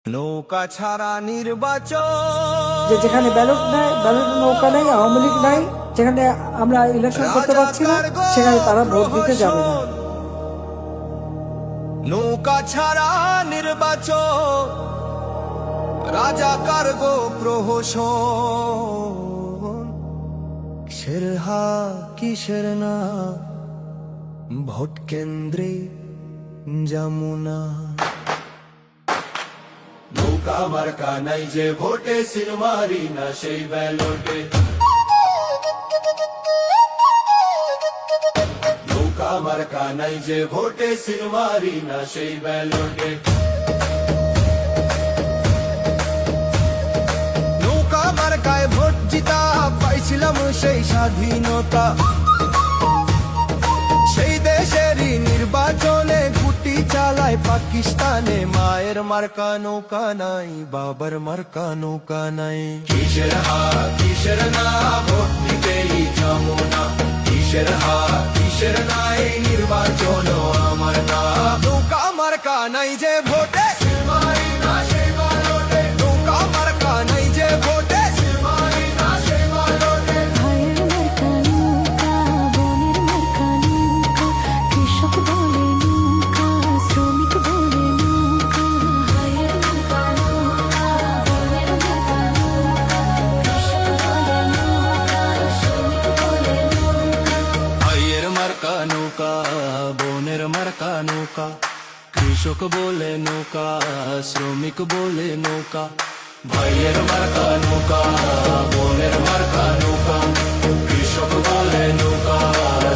নৌকা ছাড়া নির্বাচন যেখানে ব্যালট নাই, ব্যালট নৌকা নাই, আওয়ামী লীগ নাই, যেখানে আমরা ইলেকশন করতে পারছি না, সেখানে তারা ভোট দিতে যাবে না। নৌকা ছাড়া নির্বাচন, রাজাকার গো প্রহসন। কিসের হা কিসের না, ভোট কেন্দ্রে যমুনা। নৌকা মার্কা নাই যে ভোটে, সিলমারি না সেই ব্যালটে। নৌকা মার্কা নাই যে ভোটে, সিলমারি না সেই ব্যালটে। নৌকা মার্কায় ভোট জিতা পাইছিলাম সেই স্বাধীনতা। সেই দেশেরই নির্বাচনে গুটি চালায় পাকিস্তানে। মায়ের মার্কা নৌকা নাই, বাবার মার্কা নৌকা নাই। কিসের হা কিসের না, ভোট দিতেই যমুনা। কিসের হা কিসের নাই, নির্বাচন আমার না। নৌকা মার্কা নাই যে ভোটে, সিলমারি না সেই ব্যালটে। নৌকা মার্কা নাই যে ভোটে, সিলমারি না সেই ব্যালটে। ভাইয়ের মার্কা নৌকা, বোনের মার্কা নৌকা, কৃষক বলে নৌকা, শ্রমিক বলে নৌকা। ভাইয়ের মার্কা নৌকা, বোনের মার্কা নৌকা, কৃষক বলে নৌকা, শ্রমিক বলে নৌকা। ভাইয়ের মার্কা নৌকা, বোনের মার্কা নৌকা, কৃষক বলে নৌকা, শ্রমিক বলে নৌকা। ভাইয়ের মার্কা নৌকা, বোনের মার্কা নৌকা, কৃষক বলে নৌকা,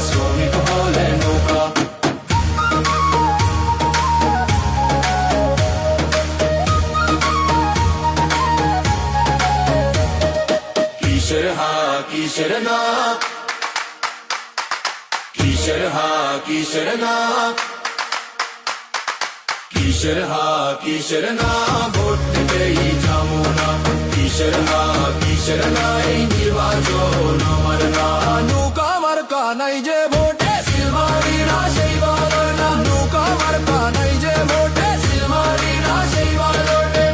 শ্রমিক বলে নৌকা। কিসের হা কিসের না, কিসের হা কিসের না, কিসের হা কিসের না, ভোট দিতেই যমুনা। কিসের হা কিসের নাই, নির্বাচন আমার না। নৌকা মার্কা নাই যে ভোটে, সিলমারি না সেই বাবার না। নৌকা মার্কা নাই যে ভোটে, সিলমারি না সেই ব্যালটে।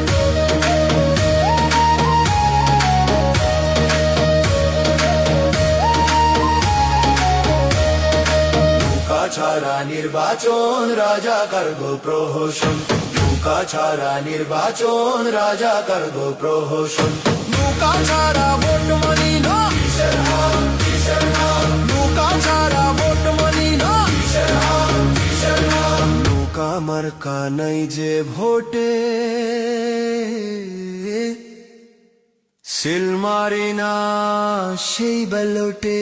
নৌকা ছাড়া নির্বাচন, রাজাকার গো প্রহসন। নৌকা ছাড়া নির্বাচন, রাজাকার গো প্রহসন। নৌকা ছাড়া ভোট মানি না, কিসের হা কিসের না। নৌকা ছাড়া ভোট মানি না, কিসের হা কিসের না। নৌকা মার্কা নাই যে ভোটে, সিলমারি না সেই ব্যালটে।